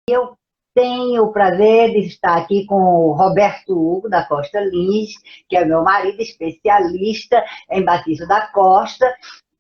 Eu tenho o prazer de estar aqui com o Roberto Hugo da Costa Lins, que é meu marido, especialista em Batista da Costa,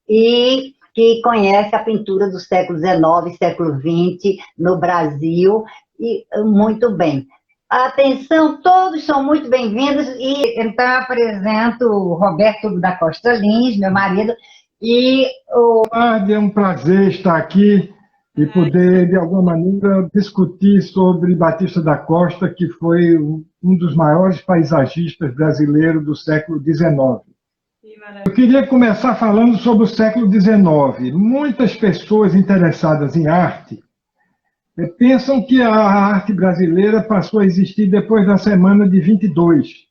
e que conhece a pintura do século XIX, século XX no Brasil, e muito bem. Atenção, todos são muito bem-vindos, e então eu apresento o Roberto Hugo da Costa Lins, meu marido, e o... É um prazer estar aqui e poder, de alguma maneira, discutir sobre Batista da Costa, que foi um dos maiores paisagistas brasileiros do século XIX. Eu queria começar falando sobre o século XIX. Muitas pessoas interessadas em arte pensam que a arte brasileira passou a existir depois da Semana de 22.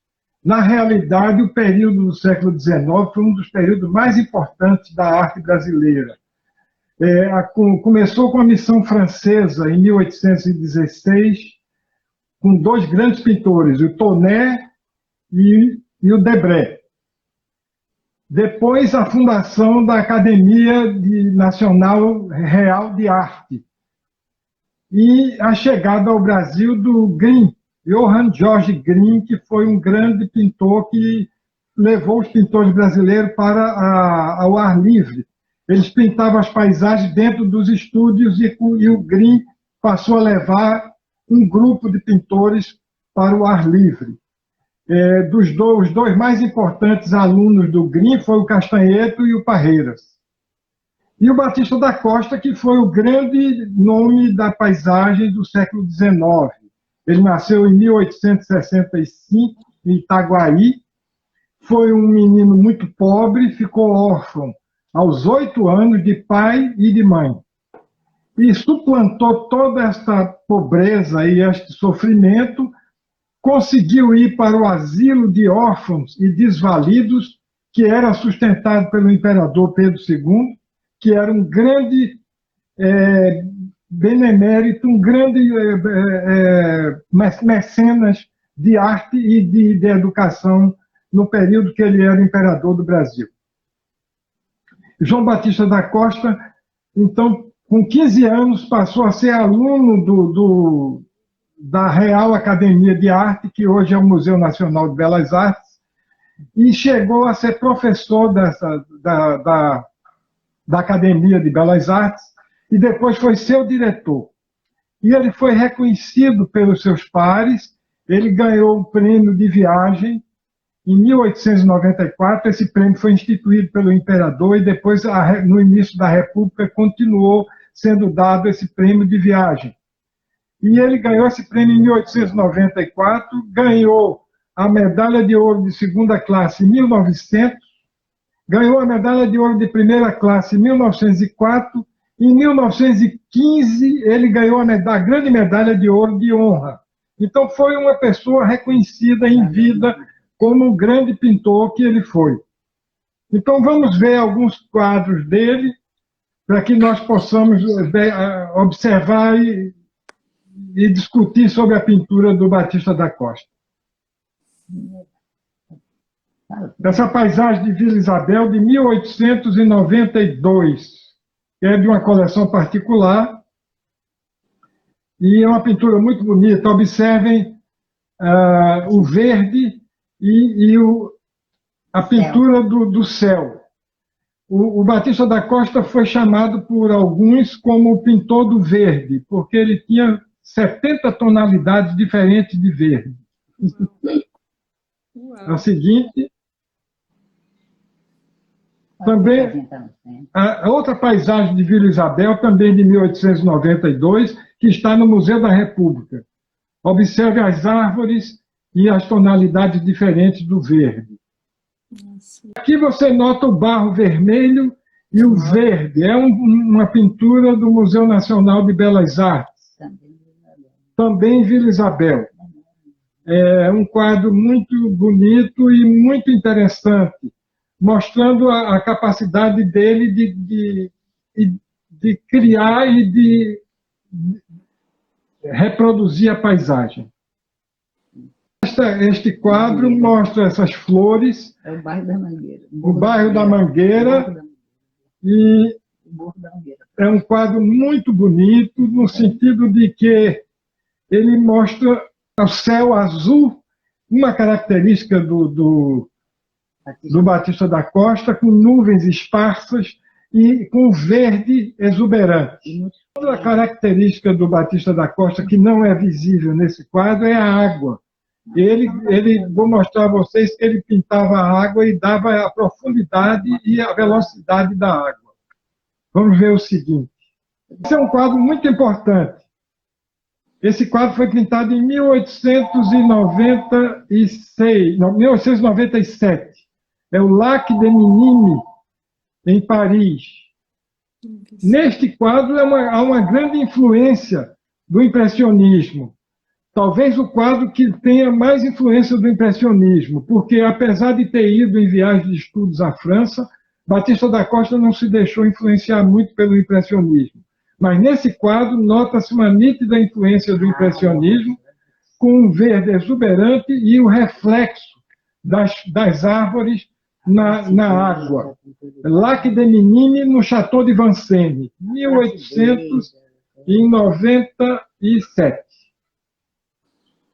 Na realidade, o período do século XIX foi um dos períodos mais importantes da arte brasileira. Começou com a missão francesa em 1816, com dois grandes pintores, o Tonnet e o Debré. Depois, a fundação da Academia Nacional Real de Arte. E a chegada ao Brasil do Grimm, Johann Georg Grimm, que foi um grande pintor que levou os pintores brasileiros ao ar livre. Eles pintavam as paisagens dentro dos estúdios e o Grimm passou a levar um grupo de pintores para o ar livre. Os dois mais importantes alunos do Grimm foram o Castanheto e o Parreiras. E o Batista da Costa, que foi o grande nome da paisagem do século XIX. Ele nasceu em 1865, em Itaguaí. Foi um menino muito pobre, ficou órfão aos 8 anos de pai e de mãe. E suplantou toda esta pobreza e este sofrimento, conseguiu ir para o asilo de órfãos e desvalidos, que era sustentado pelo imperador Pedro II, que era um grande benemérito, um grande mecenas de arte e de educação no período que ele era imperador do Brasil. João Batista da Costa, então, com 15 anos, passou a ser aluno da Real Academia de Arte, que hoje é o Museu Nacional de Belas Artes, e chegou a ser professor da Academia de Belas Artes, e depois foi seu diretor. E ele foi reconhecido pelos seus pares, ele ganhou um prêmio de viagem. Em 1894, esse prêmio foi instituído pelo imperador e depois, no início da República, continuou sendo dado esse prêmio de viagem. E ele ganhou esse prêmio em 1894, ganhou a medalha de ouro de segunda classe em 1900, ganhou a medalha de ouro de primeira classe em 1904, e em 1915 ele ganhou a grande medalha de ouro de honra. Então foi uma pessoa reconhecida em vida como um grande pintor que ele foi. Então vamos ver alguns quadros dele, para que nós possamos observar e discutir sobre a pintura do Batista da Costa. Essa paisagem de Vila Isabel, de 1892, é de uma coleção particular, e é uma pintura muito bonita. Observem o verde e a pintura do céu. O Batista da Costa foi chamado por alguns como o pintor do verde, porque ele tinha 70 tonalidades diferentes de verde. A seguinte. Também, a outra paisagem de Vila Isabel, também de 1892, que está no Museu da República. Observe as árvores e as tonalidades diferentes do verde. Aqui você nota o barro vermelho e o verde. É uma pintura do Museu Nacional de Belas Artes. Também em Vila Isabel. É um quadro muito bonito e muito interessante, mostrando a capacidade dele de criar e de reproduzir a paisagem. Este quadro mostra essas flores. É o bairro da Mangueira. O bairro da Mangueira. E é um quadro muito bonito, no sentido de que ele mostra o céu azul, uma característica do Batista da Costa, com nuvens esparsas e com verde exuberante. Outra característica do Batista da Costa que não é visível nesse quadro é a água. Vou mostrar a vocês que ele pintava a água e dava a profundidade e a velocidade da água. Vamos ver o seguinte. Esse é um quadro muito importante. Esse quadro foi pintado em 1897. É o Lac des Minimes, em Paris. Neste quadro há uma grande influência do impressionismo. Talvez o quadro que tenha mais influência do impressionismo, porque apesar de ter ido em viagem de estudos à França, Batista da Costa não se deixou influenciar muito pelo impressionismo. Mas nesse quadro nota-se uma nítida influência do impressionismo, com um verde exuberante e o reflexo das árvores na água. Lac des Minimes, no Château de Vincennes, 1897.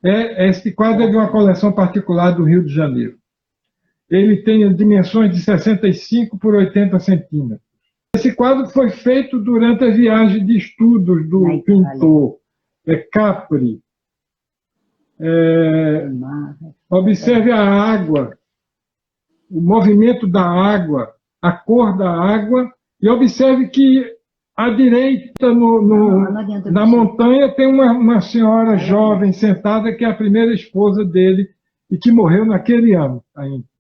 Este quadro é de uma coleção particular do Rio de Janeiro. Ele tem dimensões de 65 por 80 centímetros. Esse quadro foi feito durante a viagem de estudos do pintor Capri. Observe a água, o movimento da água, a cor da água, e observe que à direita, na montanha, tem uma senhora jovem sentada, que é a primeira esposa dele, e que morreu naquele ano ainda.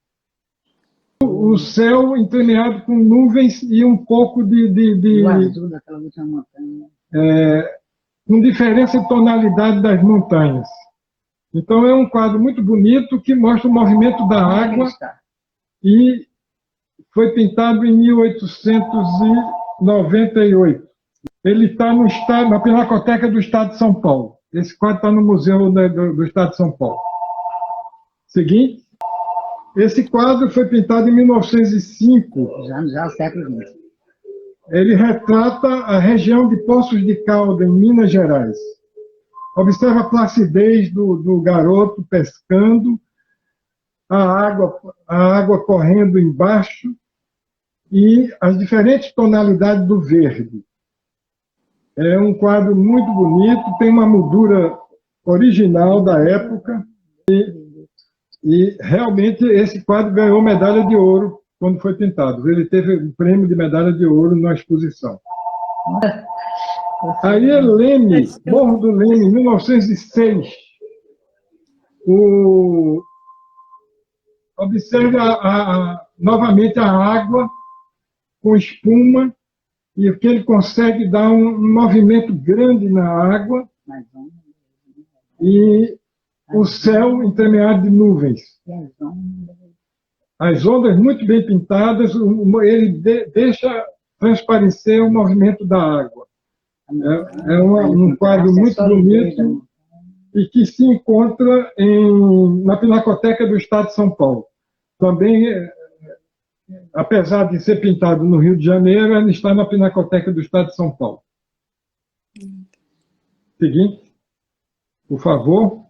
O céu entremeado com nuvens e um pouco o azul daquela última montanha. Com diferença em tonalidade das montanhas. Então é um quadro muito bonito que mostra o movimento da água e foi pintado em 1898. Ele está na Pinacoteca do Estado de São Paulo. Esse quadro está no Museu do Estado de São Paulo. Seguinte. Esse quadro foi pintado em 1905. Já no século XX. Ele retrata a região de Poços de Calda, em Minas Gerais. Observa a placidez do garoto pescando, a água correndo embaixo e as diferentes tonalidades do verde. É um quadro muito bonito, tem uma moldura original da época e realmente esse quadro ganhou medalha de ouro quando foi pintado. Ele teve um prêmio de medalha de ouro na exposição. Aí é Leme, Morro do Leme, 1906. Observe novamente a água com espuma, e o que ele consegue dar um movimento grande na água e o céu entremeado de nuvens. As ondas muito bem pintadas, ele deixa transparecer o movimento da água. É um quadro muito bonito e que se encontra na Pinacoteca do Estado de São Paulo. Também, apesar de ser pintado no Rio de Janeiro, ele está na Pinacoteca do Estado de São Paulo. Seguinte, por favor.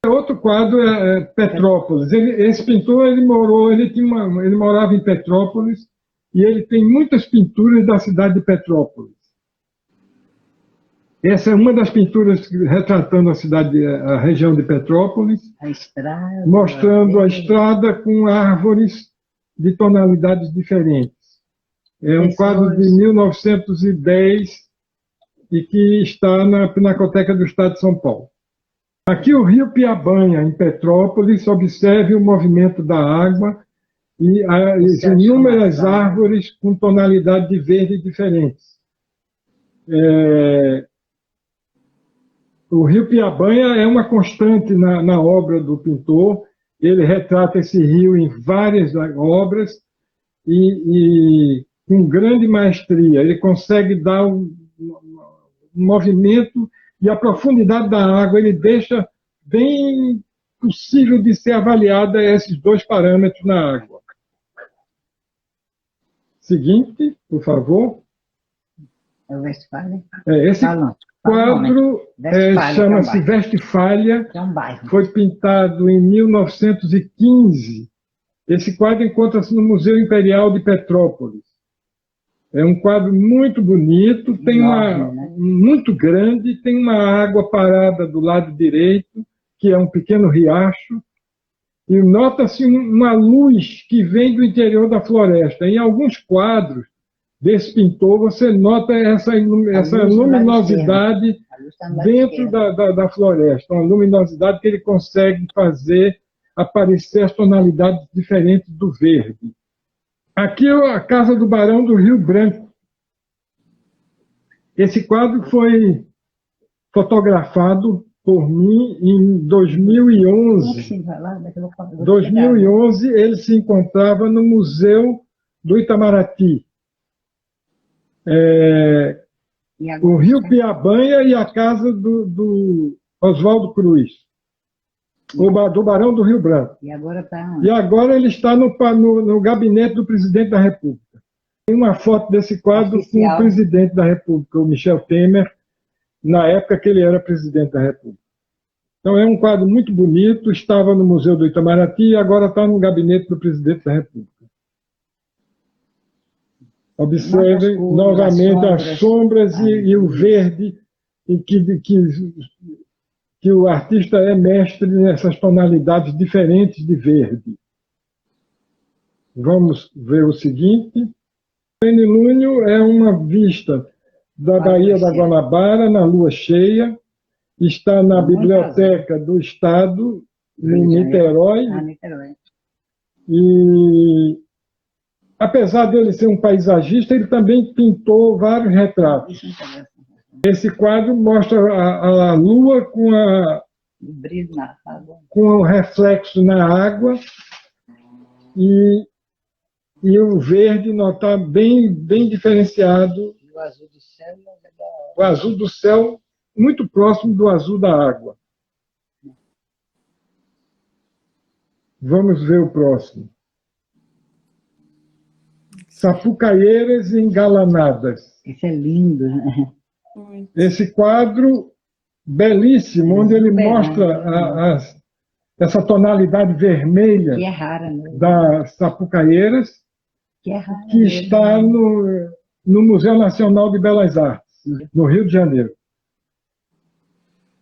Outro quadro é Petrópolis. Esse pintor ele morava em Petrópolis e ele tem muitas pinturas da cidade de Petrópolis. Essa é uma das pinturas retratando a região de Petrópolis, mostrando a estrada com árvores de tonalidades diferentes. É um quadro de 1910 e que está na Pinacoteca do Estado de São Paulo. Aqui o rio Piabanha, em Petrópolis, observe o movimento da água e as inúmeras árvores com tonalidade de verde diferentes. O rio Piabanha é uma constante na obra do pintor. Ele retrata esse rio em várias obras e com grande maestria. Ele consegue dar um movimento e a profundidade da água. Ele deixa bem possível de ser avaliada esses dois parâmetros na água. Seguinte, por favor. É o Westphalen? quadro chama-se Westfália, que é um bairro. foi pintado em 1915. Esse quadro encontra-se no Museu Imperial de Petrópolis. É um quadro muito bonito, tem muito grande, tem uma água parada do lado direito, que é um pequeno riacho, e nota-se uma luz que vem do interior da floresta. Em alguns quadros desse pintor, você nota essa luminosidade dentro da floresta, uma luminosidade que ele consegue fazer aparecer as tonalidades diferentes do verde. Aqui é a Casa do Barão do Rio Branco. Esse quadro foi fotografado por mim em 2011. 2011, ele se encontrava no Museu do Itamaraty. O Rio Piabanha e a casa do Oswaldo Cruz, do Barão do Rio Branco. E agora está E agora ele está no gabinete do presidente da República. Tem uma foto desse quadro com o presidente da República, o Michel Temer, na época que ele era presidente da República. Então é um quadro muito bonito, estava no Museu do Itamaraty e agora está no gabinete do presidente da República. Observem novamente as sombras e o verde, e que o artista é mestre nessas tonalidades diferentes de verde. Vamos ver o seguinte. O plenilúnio é uma vista da Baía da Guanabara, na lua cheia, está na Biblioteca do Estado, em Niterói. E, apesar dele ser um paisagista, ele também pintou vários retratos. Esse quadro mostra a lua com o reflexo na água e o verde notar bem diferenciado. O azul do céu muito próximo do azul da água. Vamos ver o próximo. Sapucaieiras engalanadas. Isso é lindo, né? Esse quadro belíssimo, onde ele mostra essa tonalidade vermelha que é rara, né? das sapucaieiras, que está no Museu Nacional de Belas Artes, no Rio de Janeiro.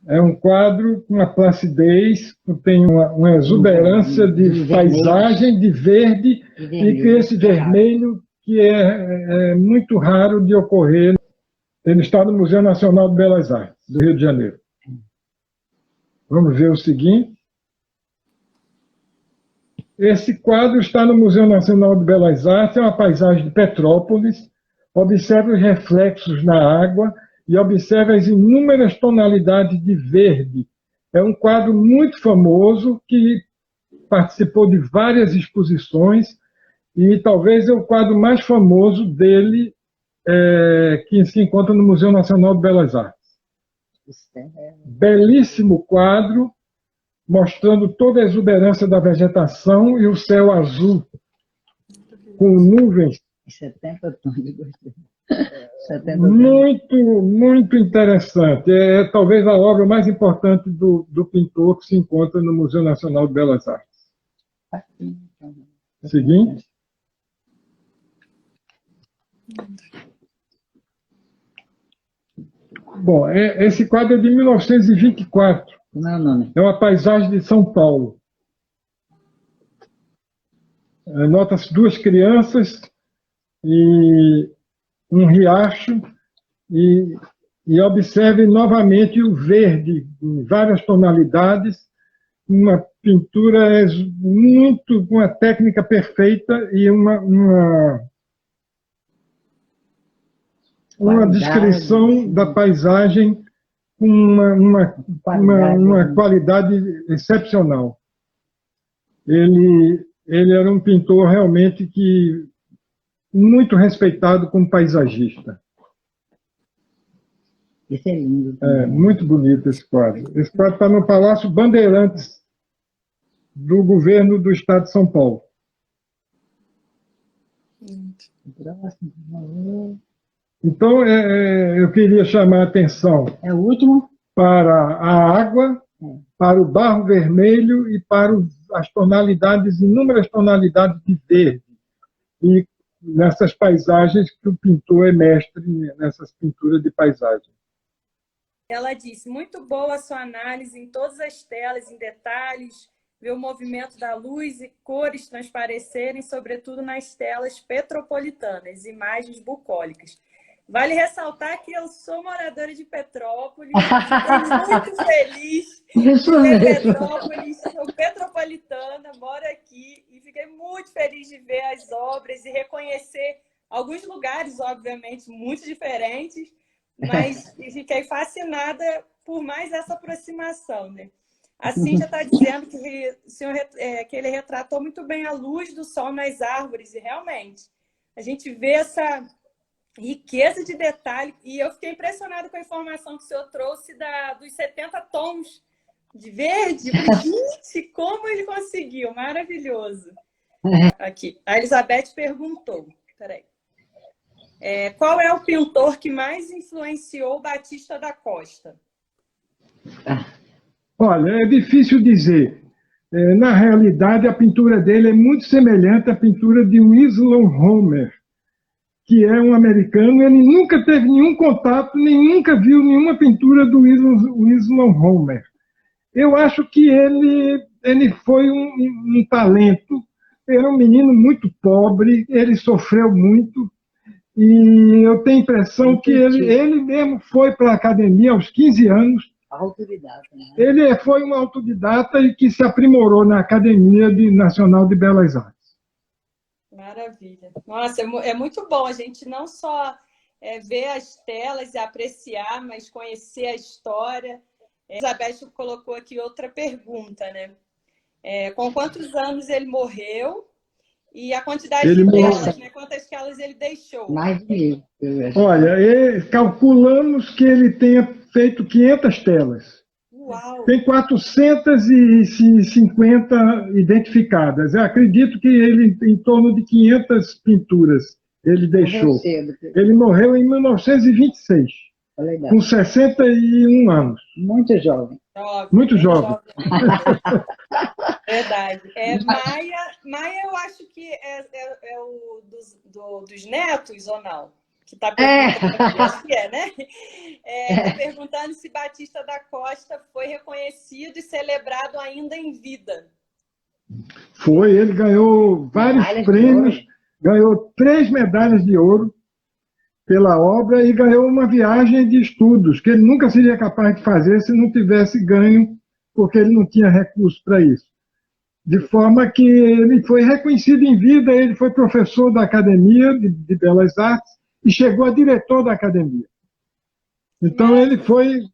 É um quadro com uma placidez, tem uma exuberância de paisagem, de verde, e que esse vermelho que é muito raro de ocorrer. Ele está no Museu Nacional de Belas Artes, do Rio de Janeiro. Vamos ver o seguinte. Esse quadro está no Museu Nacional de Belas Artes, é uma paisagem de Petrópolis. Observe os reflexos na água e observe as inúmeras tonalidades de verde. É um quadro muito famoso que participou de várias exposições e talvez é o quadro mais famoso dele, que se encontra no Museu Nacional de Belas Artes. Belíssimo quadro, mostrando toda a exuberância da vegetação e o céu azul, com nuvens. Muito interessante. É talvez a obra mais importante do pintor que se encontra no Museu Nacional de Belas Artes. Seguinte. Bom, esse quadro é de 1924. É uma paisagem de São Paulo. Nota-se duas crianças e um riacho, e observe novamente o verde, em várias tonalidades, uma pintura com uma técnica perfeita e uma descrição da paisagem com uma qualidade excepcional. Ele era um pintor realmente muito respeitado como paisagista. Isso é lindo. Muito bonito esse quadro. Esse quadro está no Palácio Bandeirantes, do governo do Estado de São Paulo. Então, eu queria chamar a atenção É o último? para a água, para o barro vermelho e para as tonalidades, inúmeras tonalidades de verde. E nessas paisagens que o pintor é mestre, nessas pinturas de paisagem. Ela disse, muito boa a sua análise em todas as telas, em detalhes, ver o movimento da luz e cores transparecerem, sobretudo nas telas petropolitanas, imagens bucólicas. Vale ressaltar que eu sou moradora de Petrópolis, estou muito feliz de ver Petrópolis, sou petropolitana, moro aqui e fiquei muito feliz de ver as obras e reconhecer alguns lugares, obviamente, muito diferentes, mas fiquei fascinada por mais essa aproximação, né? A Cíntia está dizendo que, o senhor, que ele retratou muito bem a luz do sol nas árvores, e realmente a gente vê essa riqueza de detalhe, e eu fiquei impressionada com a informação que o senhor trouxe dos 70 tons de verde. Gente, como ele conseguiu! Maravilhoso! Aqui, a Elizabeth perguntou, peraí, qual é o pintor que mais influenciou Batista da Costa? Olha, é difícil dizer. Na realidade, a pintura dele é muito semelhante à pintura de Winslow Homer, que é um americano. Ele nunca teve nenhum contato, nem nunca viu nenhuma pintura do Winslow Homer. Eu acho que ele foi um talento. Era um menino muito pobre, ele sofreu muito, e eu tenho a impressão que ele mesmo foi para a academia aos 15 anos. Autodidata, né? Ele foi um autodidata e que se aprimorou na Academia Nacional de Belas Artes. Maravilha. Nossa, é muito bom a gente não só ver as telas e apreciar, mas conhecer a história. A Elizabeth colocou aqui outra pergunta, né? Com quantos anos ele morreu e a quantidade de telas, né? Quantas telas ele deixou? Mais de 1000. Olha, calculamos que ele tenha feito 500 telas. Uau. Tem 450 identificadas. Eu acredito que ele, em torno de 500 pinturas, ele deixou. Ele morreu em 1926, com 61 anos. Muito jovem. Muito jovem. Verdade. Maia, eu acho que é o dos netos, ou não? Que está perguntando aqui, acho que né? Tá perguntando se Batista da Costa foi reconhecido e celebrado ainda em vida. Foi, ele ganhou vários prêmios, ganhou 3 medalhas de ouro pela obra e ganhou uma viagem de estudos, que ele nunca seria capaz de fazer se não tivesse ganho, porque ele não tinha recursos para isso. De forma que ele foi reconhecido em vida, ele foi professor da Academia de Belas Artes, e chegou a diretor da academia. Então, ele foi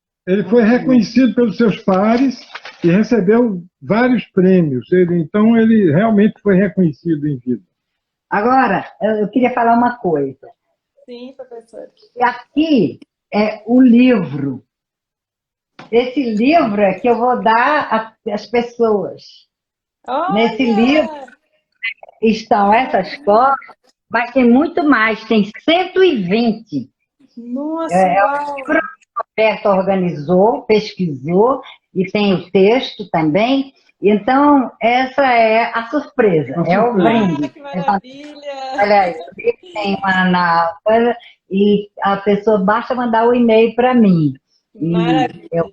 reconhecido pelos seus pares e recebeu vários prêmios. Então, ele realmente foi reconhecido em vida. Agora, eu queria falar uma coisa. Sim, professor. Aqui é o livro. Esse livro é que eu vou dar às pessoas. Olha! Nesse livro estão essas fotos, mas tem muito mais, tem 120. Nossa, o livro que o Roberto organizou, pesquisou, e tem o texto também. Então, essa é a surpresa, é o brinde. Que maravilha! Olha aí, tem uma na coisa, e a pessoa basta mandar o e-mail para mim. Maravilha!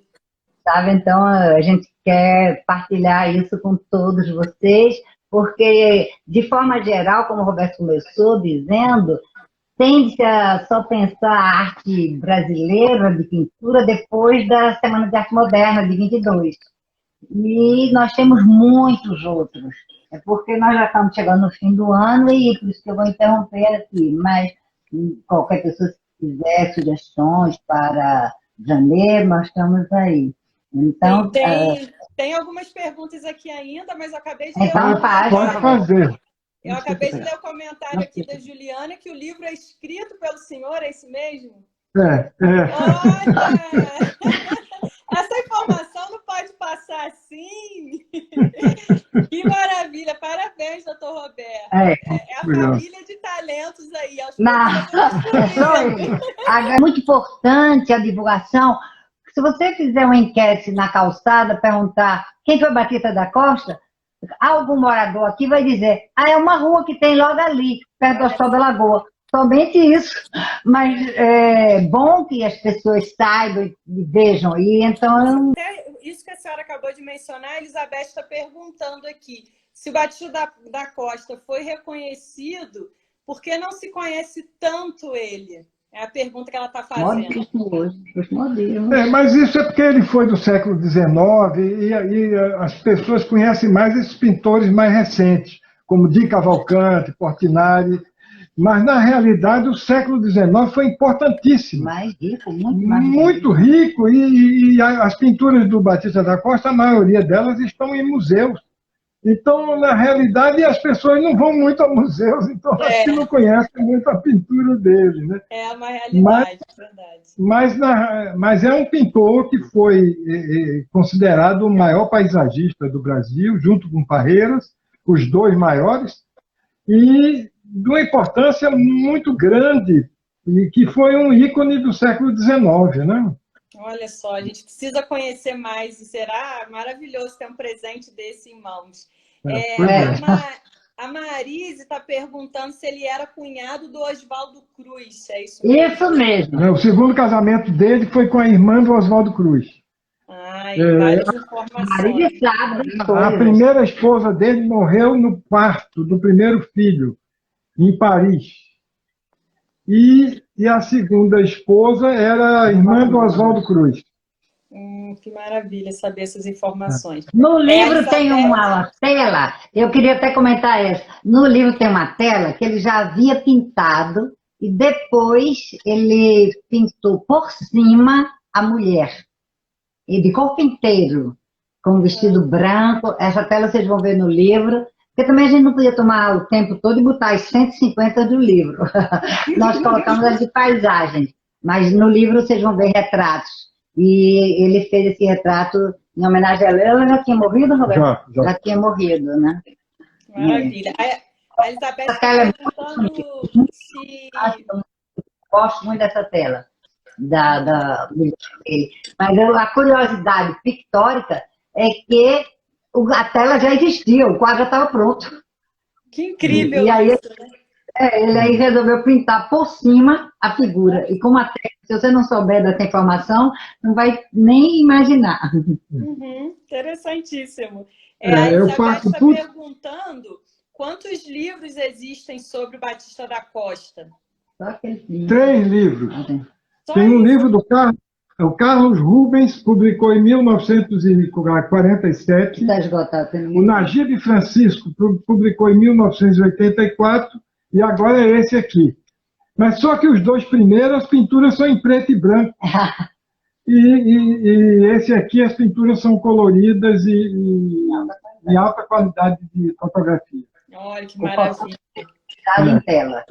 Sabe? Então, a gente quer partilhar isso com todos vocês, porque, de forma geral, como o Roberto começou dizendo, tende a só pensar a arte brasileira de pintura depois da Semana de Arte Moderna, de 22. E nós temos muitos outros. É porque nós já estamos chegando no fim do ano e por isso que eu vou interromper aqui. Mas qualquer pessoa que quiser sugestões para janeiro, nós estamos aí. Então, tem algumas perguntas aqui ainda, mas eu acabei de Pode fazer. Eu acabei de ler o comentário aqui da Juliana, que o livro é escrito pelo senhor, é isso mesmo? Olha! Essa informação não pode passar assim. Que maravilha! Parabéns, doutor Roberto. É a família de talentos talentos aí. Aos Não, poucos, só ele. É muito importante a divulgação. Se você fizer uma enquete na calçada, perguntar quem foi Batista da Costa, algum morador aqui vai dizer, é uma rua que tem logo ali, perto do Hospital da Lagoa. Somente isso. Mas é bom que as pessoas saibam e vejam. E então... Isso que a senhora acabou de mencionar, a Elizabeth está perguntando aqui. Se o Batista da Costa foi reconhecido, por que não se conhece tanto ele? É a pergunta que ela está fazendo. Mas isso é porque ele foi do século XIX e as pessoas conhecem mais esses pintores mais recentes, como Di Cavalcanti, Portinari. Mas, na realidade, o século XIX foi importantíssimo. Mais rico, muito mais rico. Muito rico. E as pinturas do Batista da Costa, a maioria delas estão em museus. Então, na realidade, as pessoas não vão muito a museus, então acho que não conhecem muito a pintura dele. Né? É uma realidade, verdade. Mas é um pintor que foi considerado o maior paisagista do Brasil, junto com Parreiras, os dois maiores, e de uma importância muito grande, e que foi um ícone do século XIX, né? Olha só, a gente precisa conhecer mais, e será maravilhoso ter um presente desse em mãos. A Marise está perguntando se ele era cunhado do Oswaldo Cruz, é isso mesmo? Isso mesmo. O segundo casamento dele foi com a irmã do Oswaldo Cruz. Várias informações. A primeira esposa dele morreu no parto do primeiro filho, em Paris. E a segunda esposa era a irmã do Oswaldo Cruz. Que maravilha saber essas informações. No livro tem uma tela, eu queria até comentar essa. No livro tem uma tela que ele já havia pintado e depois ele pintou por cima a mulher. E de corpo inteiro, com um vestido branco. Essa tela vocês vão ver no livro. Porque também a gente não podia tomar o tempo todo e botar as 150 do livro. Nós colocamos as de paisagem. Mas no livro vocês vão ver retratos. E ele fez esse retrato em homenagem a ela. Ela já tinha morrido, Roberto? Já tinha morrido, né? Maravilha. A Elizabeth está perguntando se... Eu gosto muito dessa tela. Mas a curiosidade pictórica é que a tela já existia, o quadro já estava pronto. Que incrível e aí, isso, né? Ele aí resolveu pintar por cima a figura. E como se você não souber dessa informação, não vai nem imaginar. Interessantíssimo. A Elizabeth está perguntando quantos livros existem sobre o Batista da Costa? 3 livros. Tem um livro do Carlos Rubens, publicou em 1947. Está esgotado. O Najib Francisco publicou em 1984. E agora é esse aqui. Mas só que os 2 primeiros, as pinturas são em preto e branco. E esse aqui, as pinturas são coloridas e em alta qualidade de fotografia. Olha que maravilha. Em tela.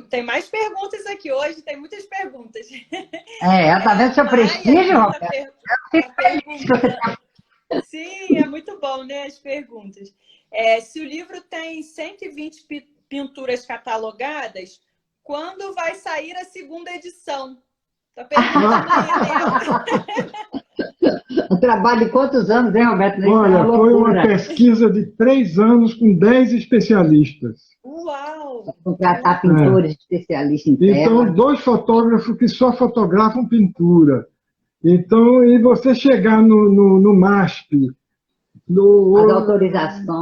Tem mais perguntas aqui hoje, tem muitas perguntas. Tá vendo seu prestígio, Roberto? Sim, é muito bom, né, as perguntas. Se o livro tem 120 pinturas catalogadas, quando vai sair a segunda edição? Está perguntando aí, Um trabalho de quantos anos, hein, Roberto? Olha, foi uma pesquisa de 3 anos com 10 especialistas. Uau! Contratar pintores especialistas em tela. Então, 2 fotógrafos que só fotografam pintura. Então, e você chegar no MASP,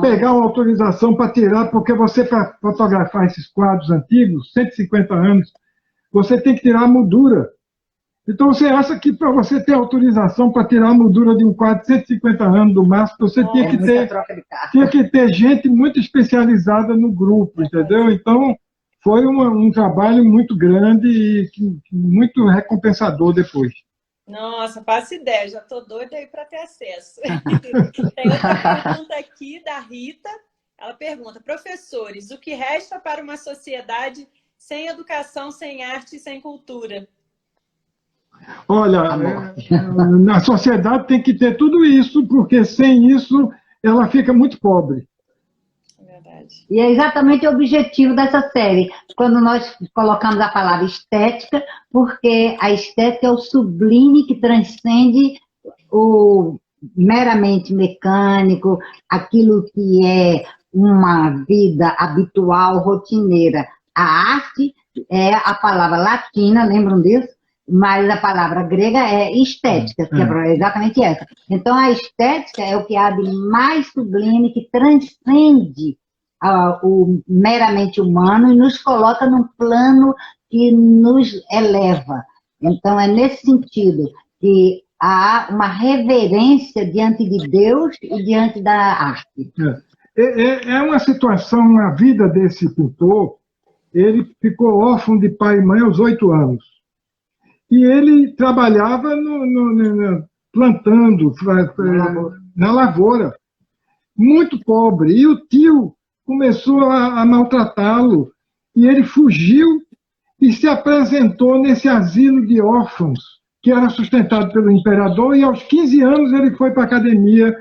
pegar uma autorização para tirar, porque você, para fotografar esses quadros antigos, 150 anos, você tem que tirar a moldura. Então, você acha que para você ter autorização para tirar a moldura de um quadro de 150 anos do MASP, você tinha que ter gente muito especializada no grupo, entendeu? Então, foi um trabalho muito grande e muito recompensador depois. Nossa, faço ideia, já estou doida aí para ter acesso. Tem outra pergunta aqui da Rita. Ela pergunta: professores, o que resta para uma sociedade sem educação, sem arte e sem cultura? Olha, na sociedade tem que ter tudo isso, porque sem isso ela fica muito pobre. verdade. E é exatamente o objetivo dessa série, quando nós colocamos a palavra estética, porque a estética é o sublime que transcende o meramente mecânico, aquilo que é uma vida habitual, rotineira. A arte é a palavra latina, lembram disso? Mas a palavra grega é estética, que é exatamente essa. Então, a estética é o que há de mais sublime, que transcende o meramente humano e nos coloca num plano que nos eleva. Então, é nesse sentido que há uma reverência diante de Deus e diante da arte. É uma situação, a vida desse pintor, ele ficou órfão de pai e mãe aos 8 anos. E ele trabalhava plantando na lavoura, muito pobre. E o tio começou a maltratá-lo, e ele fugiu e se apresentou nesse asilo de órfãos, que era sustentado pelo imperador, e aos 15 anos ele foi para a Academia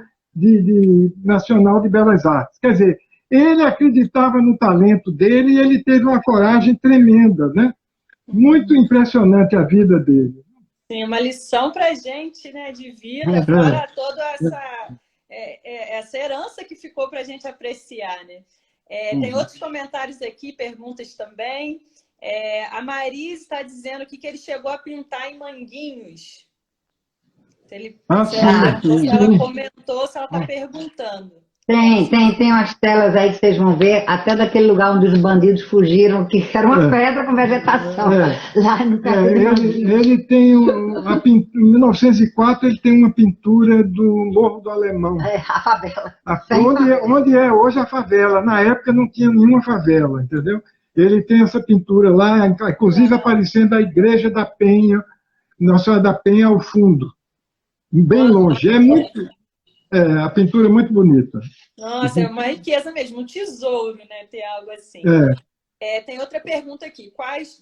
Nacional de Belas Artes. Quer dizer, ele acreditava no talento dele e ele teve uma coragem tremenda, né? Muito impressionante a vida dele. Sim, uma lição para a gente, né, de vida, fora toda essa herança que ficou para a gente apreciar, né? Tem outros comentários aqui, perguntas também. A Marise está dizendo aqui que ele chegou a pintar em Manguinhos. Se ela comentou, se ela está perguntando. Tem umas telas aí que vocês vão ver, até daquele lugar onde os bandidos fugiram, que era uma pedra com vegetação. Lá no ele tem, em 1904, ele tem uma pintura do Morro do Alemão. A favela. Onde é hoje a favela. Na época não tinha nenhuma favela, entendeu? Ele tem essa pintura lá, inclusive aparecendo a Igreja da Penha, Nossa Senhora da Penha ao fundo. Bem longe. A pintura é muito bonita. Nossa, é uma riqueza mesmo, um tesouro, né? Ter algo assim. Tem outra pergunta aqui.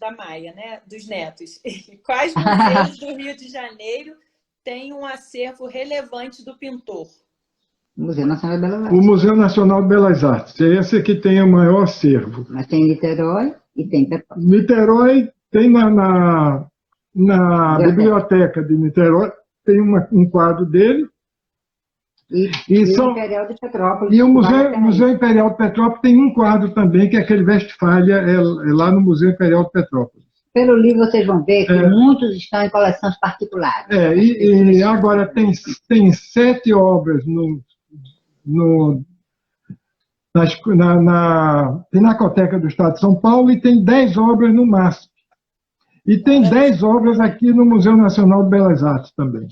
Da Maia, né? Dos netos. Quais museus do Rio de Janeiro têm um acervo relevante do pintor? Museu Nacional de Belas Artes. O Museu Nacional de Belas Artes. É esse que tem o maior acervo. Mas tem Niterói e tem Petrópolis. Niterói tem na biblioteca de Niterói, tem um quadro dele. E o Imperial de Petrópolis. E o Museu Imperial de Petrópolis tem um quadro também, que é aquele Westfália, lá no Museu Imperial de Petrópolis. Pelo livro vocês vão ver que muitos estão em coleções particulares. E agora tem 7 obras na Pinacoteca do Estado de São Paulo e tem 10 obras no MASP. E tem 10 obras aqui no Museu Nacional de Belas Artes também.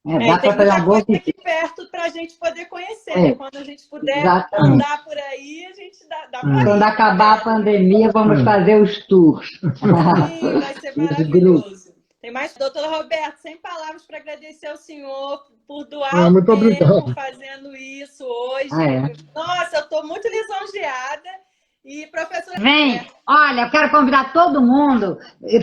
Dá tem para fazer uma boa aqui perto para a gente poder conhecer. Né? Quando a gente puder andar por aí, a gente dá para Quando acabar a pandemia, vamos fazer os tours. Sim, vai ser maravilhoso. Tem mais, doutor Roberto, sem palavras para agradecer ao senhor por doar muito tempo obrigado. fazendo isso hoje. Nossa, eu estou muito lisonjeada. E, professora... Olha, eu quero convidar todo mundo,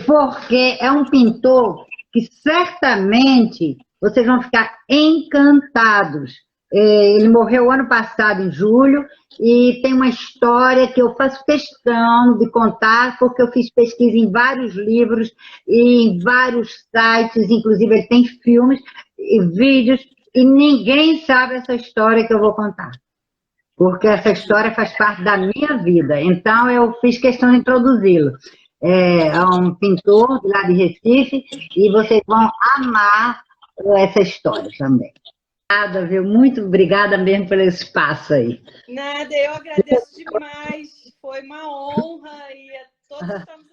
porque é um pintor que certamente vocês vão ficar encantados. Ele morreu ano passado, em julho, e tem uma história que eu faço questão de contar, porque eu fiz pesquisa em vários livros e em vários sites, inclusive ele tem filmes e vídeos, e ninguém sabe essa história que eu vou contar. Porque essa história faz parte da minha vida. Então, eu fiz questão de introduzi-lo. É um pintor lá de Recife, e vocês vão amar essa história também. Obrigada, viu? Muito obrigada mesmo pelo espaço aí. Nada, eu agradeço demais. Foi uma honra e todos estamos